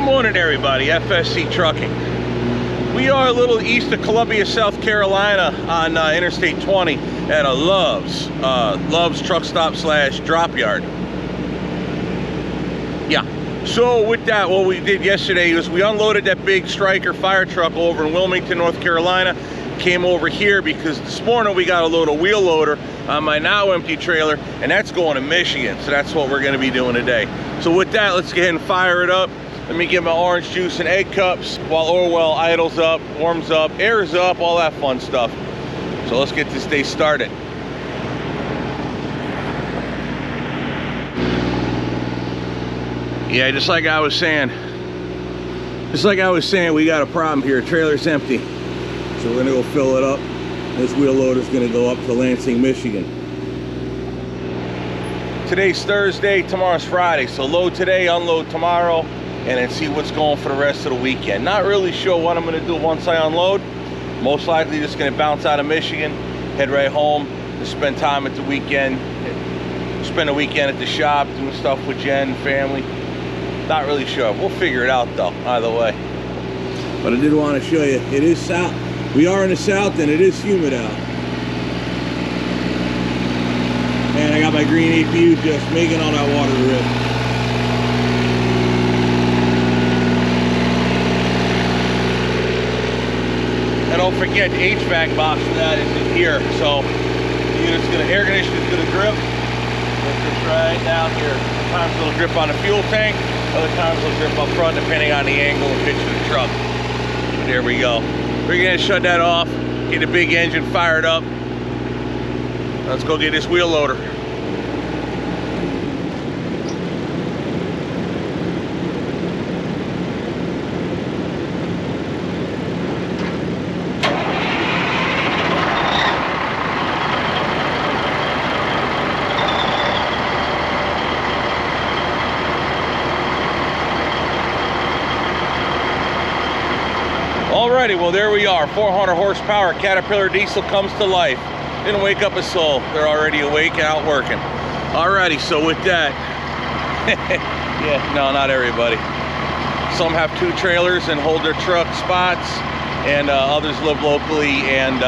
Good morning, everybody. FSC Trucking. We are a little east of Columbia, South Carolina on Interstate 20 at a Love's Truck Stop / Drop Yard. Yeah. So with that, what we did yesterday was we unloaded that big Striker fire truck over in Wilmington, North Carolina. Came over here because this morning we got a load of wheel loader on my now empty trailer, and that's going to Michigan. So that's what we're going to be doing today. So with that, let's go ahead and fire it up. Let me get my orange juice and egg cups while Orwell idles up, warms up, airs up, all that fun stuff. So let's get this day started. Yeah, just like I was saying, we got a problem here. Trailer's empty. So we're gonna go fill it up. This wheel loader's gonna go up to Lansing, Michigan. Today's Thursday, tomorrow's Friday. So load today, unload tomorrow, and then see what's going for the rest of the weekend. Not really sure what I'm gonna do once I unload. Most likely just gonna bounce out of Michigan, head right home, to spend time at the weekend, spend a weekend at the shop, doing stuff with Jen and family. Not really sure. We'll figure it out though, either way. But I did want to show you, it is south. We are in the south and it is humid out. Man, I got my green APU just making all that water rip. And don't forget, the HVAC box for that is in here. So the unit's gonna, air conditioner's gonna drip. It drips right down here. Sometimes it'll drip on the fuel tank, other times it'll drip up front depending on the angle and pitch of the truck. But there we go. We're gonna shut that off, get the big engine fired up. Let's go get this wheel loader. Alrighty, well there we are. 400 horsepower Caterpillar diesel comes to life. Didn't wake up a soul. They're already awake and out working. Alrighty, so with that, yeah, no, not everybody. Some have 2 trailers and hold their truck spots, and others live locally and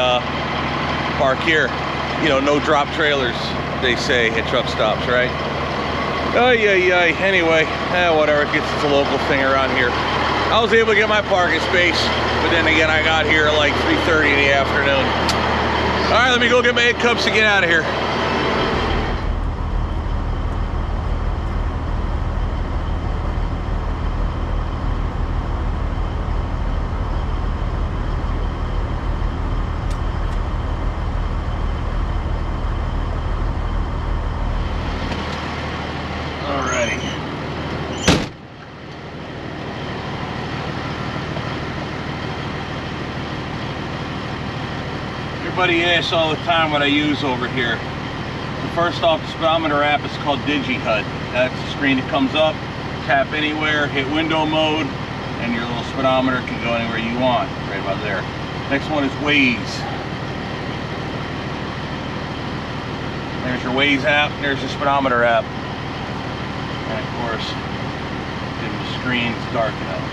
park here. You know, no drop trailers, they say at truck stops, right? Oh yeah. Anyway, whatever. It's a local thing around here. I was able to get my parking space, but then again, I got here at like 3:30 in the afternoon. All right, let me go get my egg cups and get out of here. Everybody asks all the time what I use over here. So first off, the speedometer app is called DigiHUD. That's the screen that comes up, tap anywhere, hit window mode, and your little speedometer can go anywhere you want, right about there. Next one is Waze. There's your Waze app, there's your speedometer app. And of course, the screen's dark enough.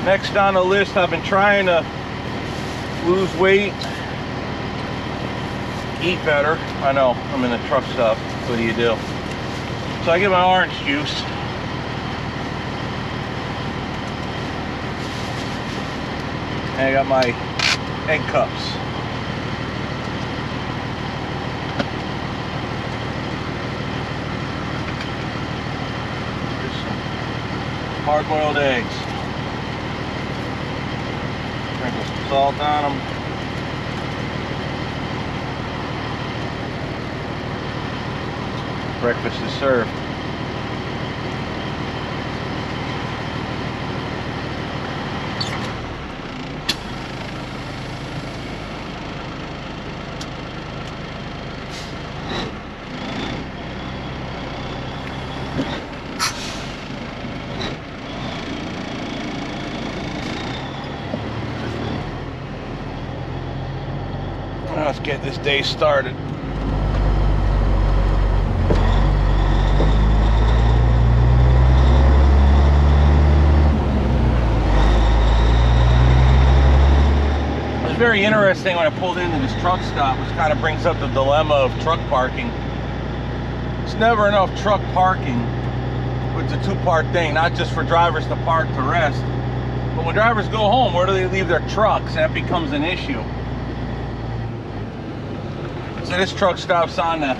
Next on the list, I've been trying to lose weight, eat better. I know, I'm in the truck stop. What do you do? So I get my orange juice. And I got my egg cups. Here's some hard-boiled eggs. Sprinkle some salt on them. Breakfast is served. Let's get this day started. very interesting when I pulled into this truck stop, which kind of brings up the dilemma of truck parking. It's never enough truck parking. It's a two-part thing, not just for drivers to park to rest, but when drivers go home, where do they leave their trucks? That becomes an issue. So this truck stop's on the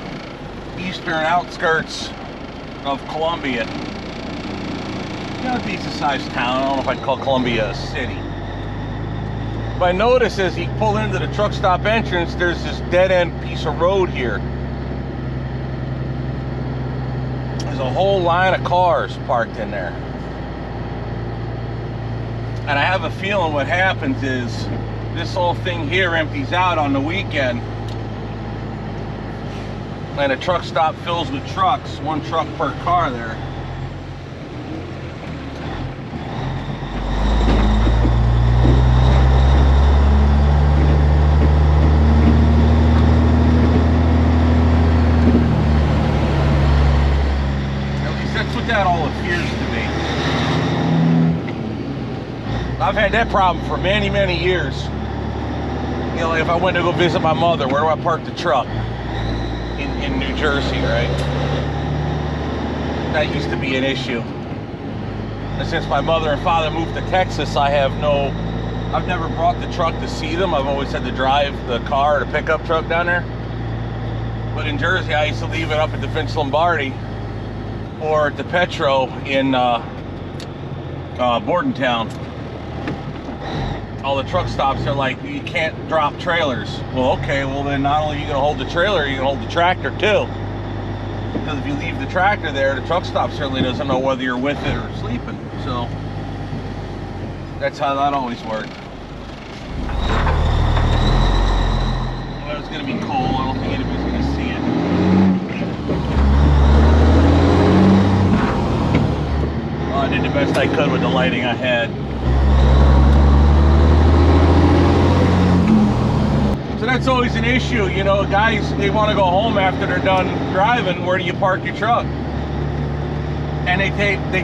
eastern outskirts of Columbia. You know, a decent-sized town. I don't know if I'd call Columbia a city. But I noticed as you pull into the truck stop entrance, there's this dead-end piece of road here. There's a whole line of cars parked in there. And I have a feeling what happens is this whole thing here empties out on the weekend. And a truck stop fills with trucks, one truck per car there. That all appears to be. I've had that problem for many, many years. You know, like if I went to go visit my mother, where do I park the truck? In New Jersey, right? That used to be an issue. And since my mother and father moved to Texas, I've never brought the truck to see them. I've always had to drive the car or the pickup truck down there. But in Jersey, I used to leave it up at the Vince Lombardi or at the Petro in Bordentown. All the truck stops are like, you can't drop trailers. Well, okay, well then not only are you gonna hold the trailer, you're gonna hold the tractor too. Because if you leave the tractor there, the truck stop certainly doesn't know whether you're with it or sleeping. So that's how that always worked. Well, it's gonna be cold. I don't think anybody's gonna see it. I did the best I could with the lighting I had. So that's always an issue, you know, guys, they want to go home after they're done driving. Where do you park your truck? And they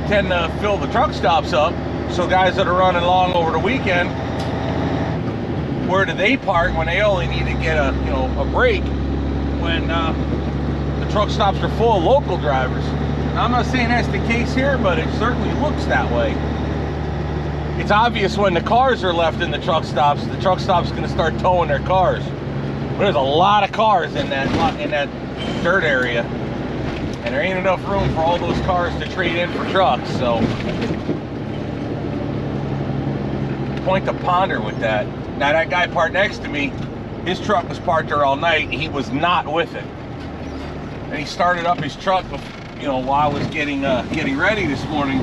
tend to fill the truck stops up. So guys that are running long over the weekend, where do they park when they only need to get a break when the truck stops are full of local drivers? Now, I'm not saying that's the case here, but it certainly looks that way. It's obvious when the cars are left in the truck stops going to start towing their cars. But there's a lot of cars in that dirt area, and there ain't enough room for all those cars to trade in for trucks. So, point to ponder with that. Now, that guy parked next to me, his truck was parked there all night. He was not with it, and he started up his truck before. You know, while I was getting ready this morning,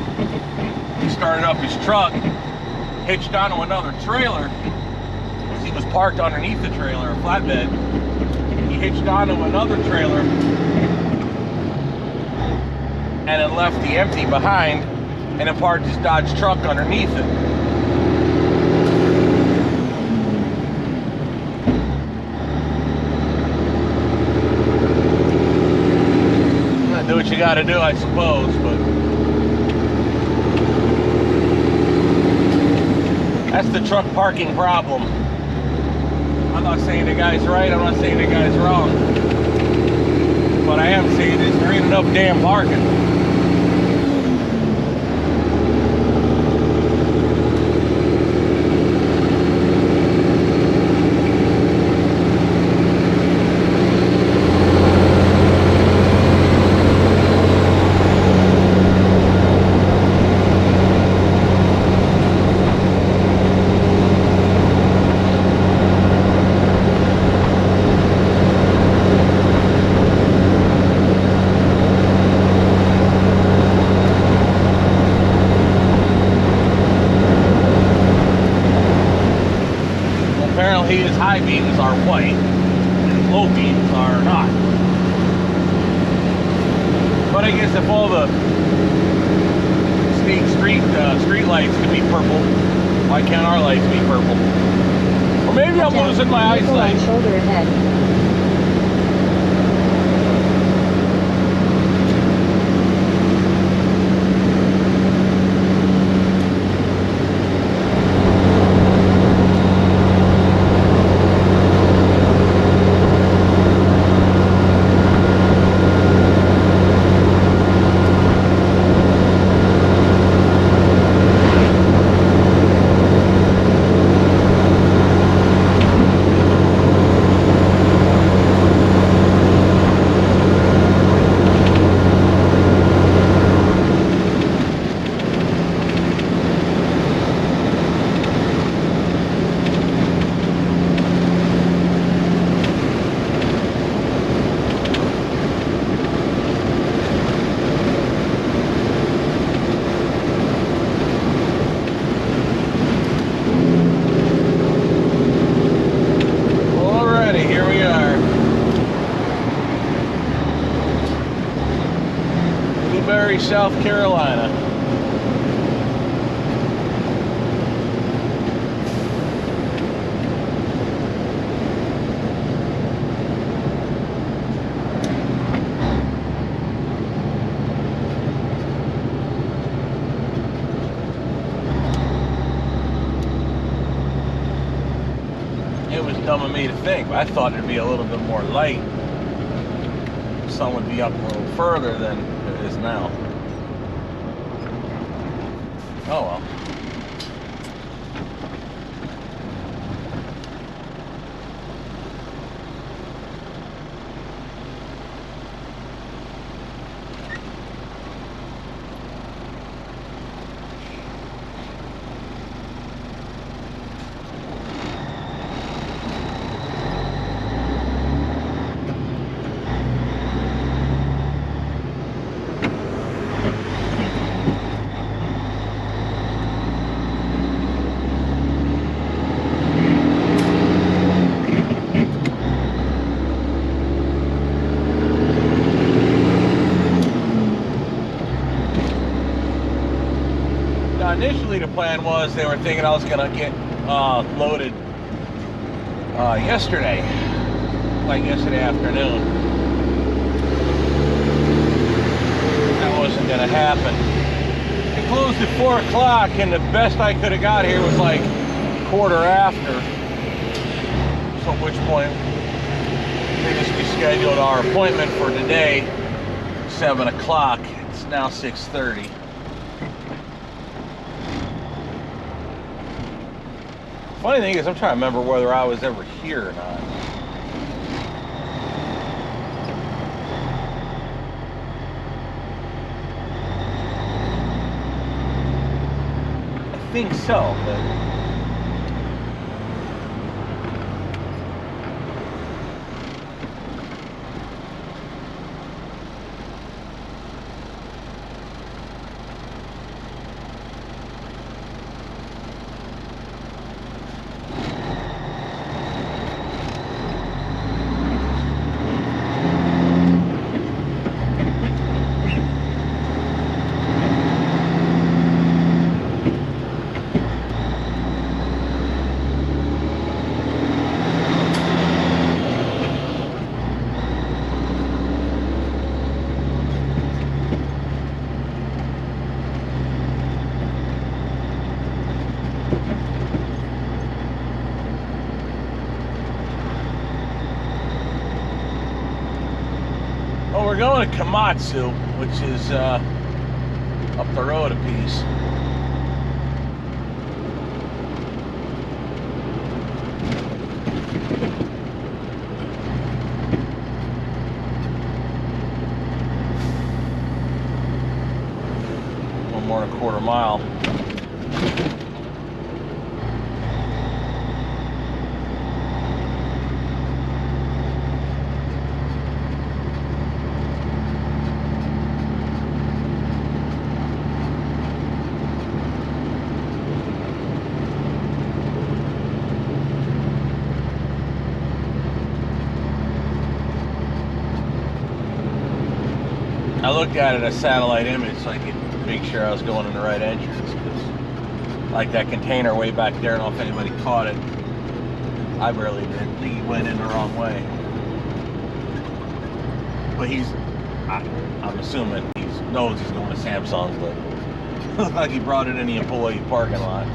he started up his truck, hitched onto another trailer, because he was parked underneath the trailer, a flatbed. He hitched onto another trailer, and then left the empty behind, and then parked his Dodge truck underneath it. Do what you gotta do, I suppose, but that's the truck parking problem. I'm not saying the guy's right, I'm not saying the guy's wrong, but I am saying there ain't enough damn parking. High beams are white, and low beams are not. But I guess if all the state street lights can be purple, why can't our lights be purple? Or maybe I'm losing my eyesight. Shoulder ahead. Larry, South Carolina. It was dumb of me to think, but I thought it'd be a little bit more light. The sun would be up a little further than it is now. Oh well. Initially the plan was they were thinking I was gonna get loaded yesterday, like yesterday afternoon. That wasn't gonna happen. It closed at 4 o'clock and the best I could have got here was like quarter after. So at which point they just rescheduled our appointment for today, 7 o'clock. It's now 6:30. Funny thing is, I'm trying to remember whether I was ever here or not. I think so, but we're going to Komatsu, which is up the road a piece. One more and a quarter mile. I looked at it as a satellite image so I could make sure I was going in the right entrance, because like that container way back there, I don't know if anybody caught it. I barely did. I think he went in the wrong way. But I'm assuming he knows he's going to Samsung's, but it looks like he brought it in the employee parking lot.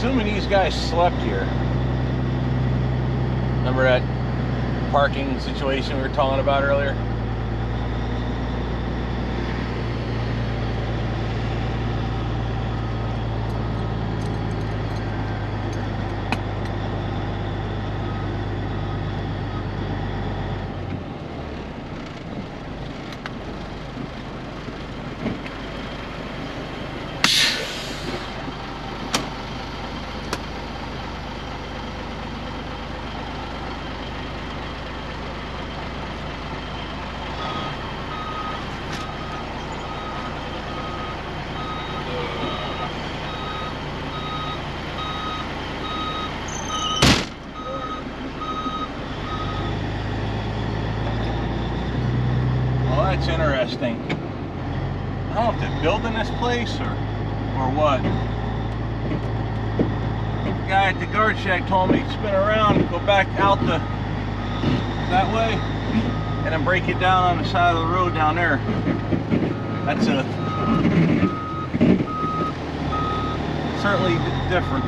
assuming these guys slept here. Remember that parking situation we were talking about earlier? That's interesting. I don't know if they're building this place or what. The guy at the guard shack told me to spin around, go back out that way, and then break it down on the side of the road down there. That's certainly different.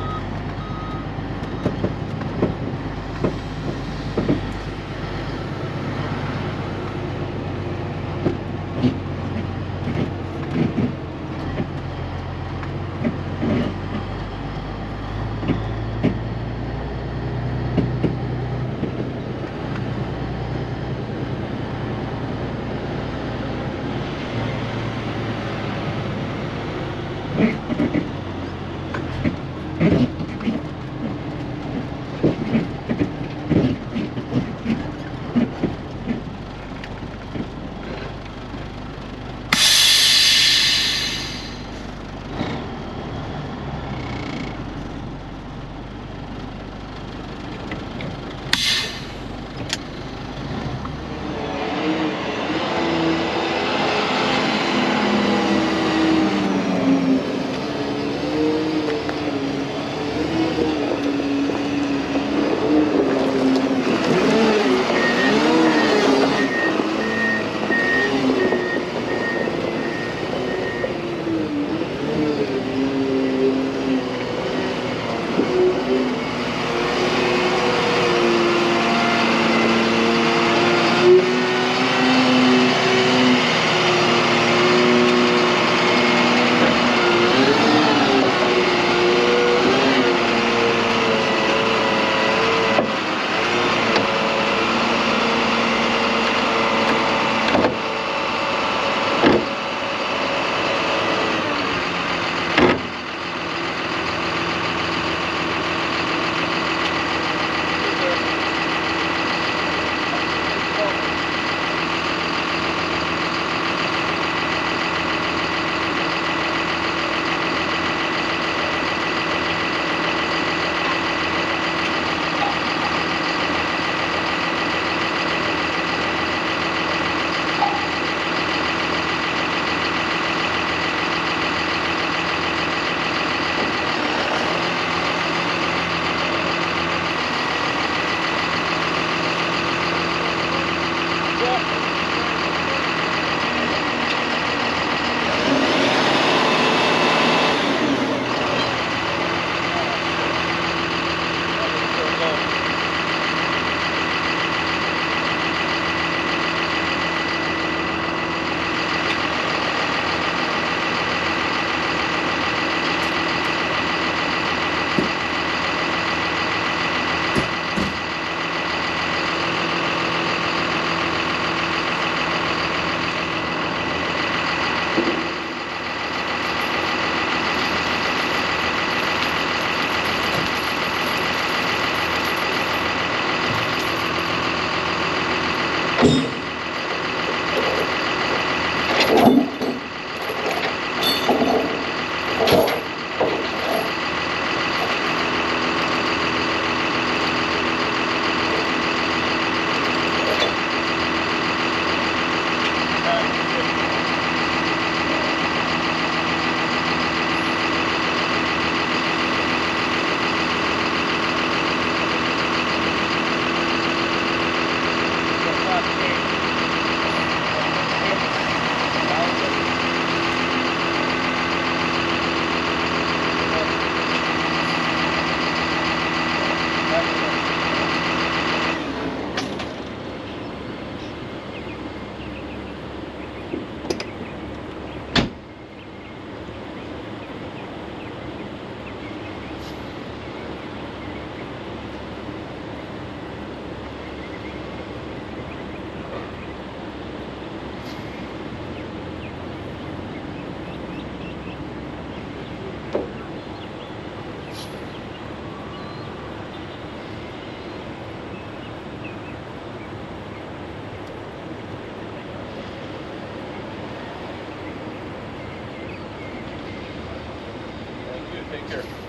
here.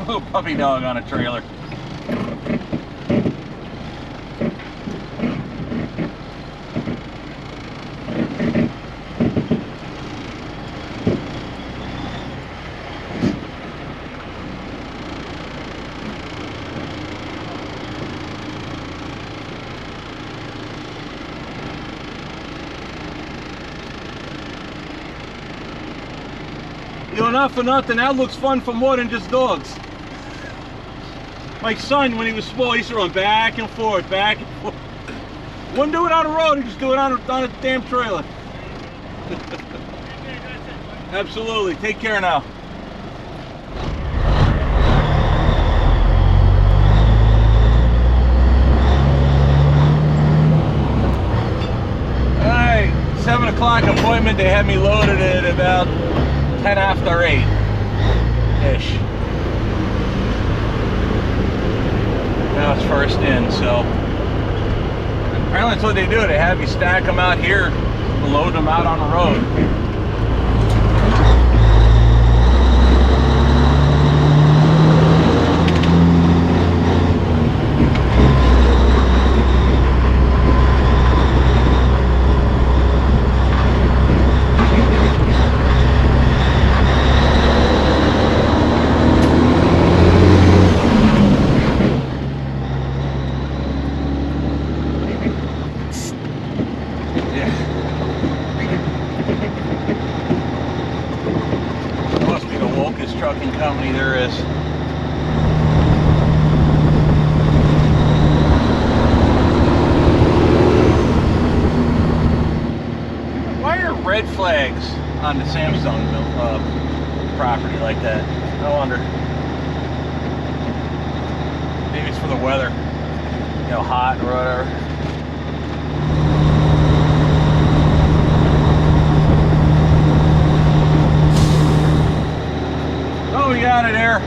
little puppy dog on a trailer. You know, not for nothing, that looks fun for more than just dogs. My son, when he was small, he used to run back and forth, back and forth. Wouldn't do it on the road, he'd just do it on a damn trailer. Absolutely. Take care now. Alright, 7 o'clock appointment. They had me loaded at about 10 after 8-ish. Now it's first in, so apparently that's what they do. They have you stack them out here and load them out on the road. Trucking company there is. Why are red flags on the Samsung property like that? I wonder. Maybe it's for the weather, you know, hot or whatever. We got it there,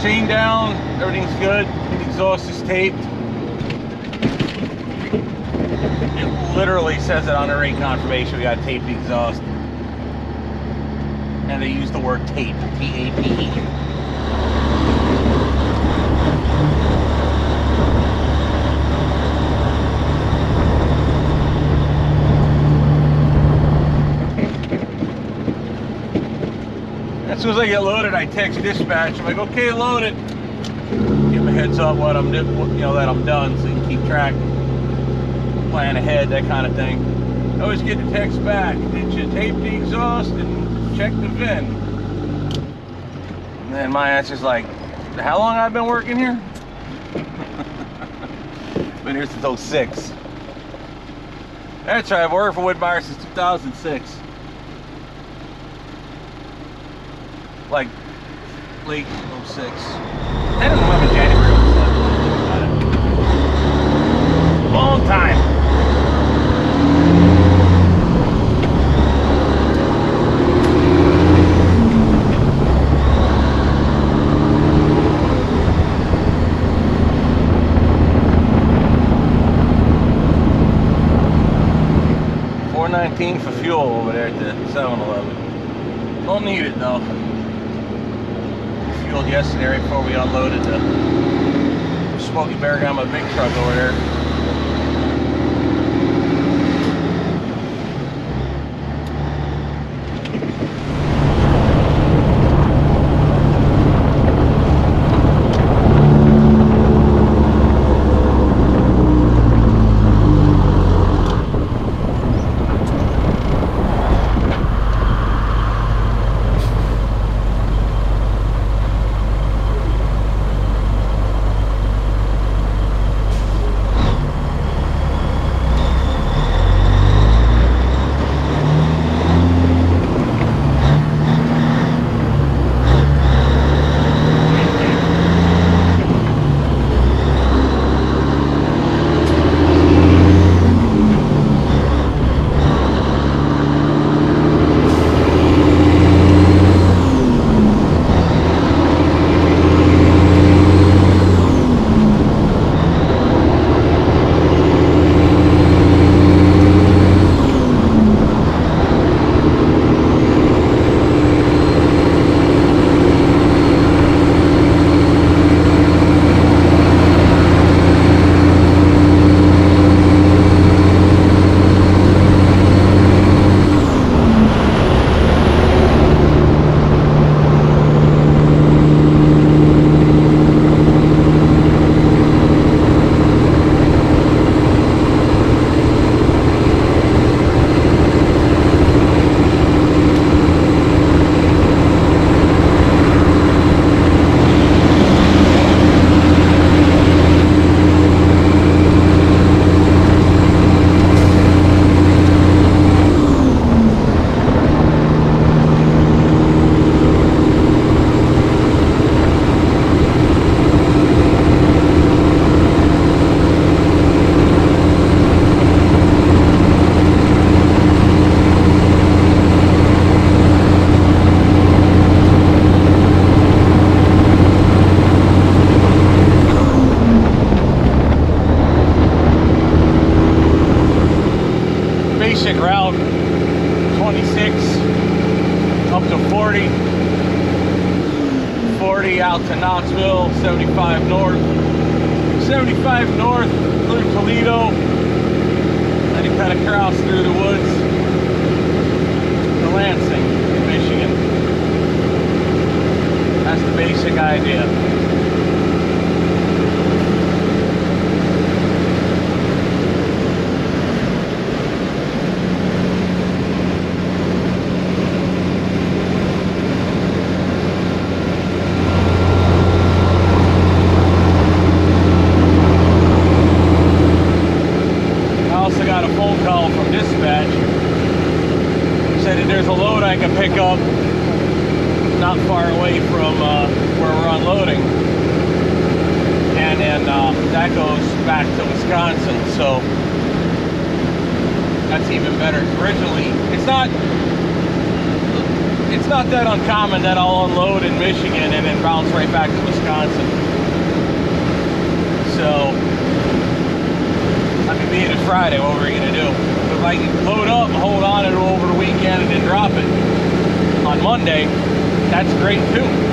chain down, everything's good, the exhaust is taped. It literally says it on the rate confirmation, we got to tape the exhaust. And they use the word tape, T-A-P-E. As soon as I get loaded, I text dispatch. I'm like, okay, load it. Give them a heads up what I'm doing, you know, that I'm done, so you can keep track, plan ahead, that kind of thing. I always get the text back. Did you tape the exhaust and check the VIN? And then my answer's like, how long I've been working here? Been here since 06. That's right, I've worked for Woodbury since 2006. Like late 06. I don't remember January 07. Long time. $4.19 for fuel over there at the 7-Eleven. Don't need it though. Fueled yesterday right before we unloaded the Smoky Bear got my big truck over there. 36 up to 40. 40 out to Knoxville, 75 north. 75 north through Toledo. Then you kind of cross through the woods to Lansing, Michigan. That's the basic idea. I can pick up not far away from where we're unloading, and then that goes back to Wisconsin, so that's even better. Originally, it's not that uncommon that I'll unload in Michigan and then bounce right back to Wisconsin. So I mean, being it's Friday, what we're gonna do? If I can load up and hold on to it over the weekend and then drop it on Monday, that's great too.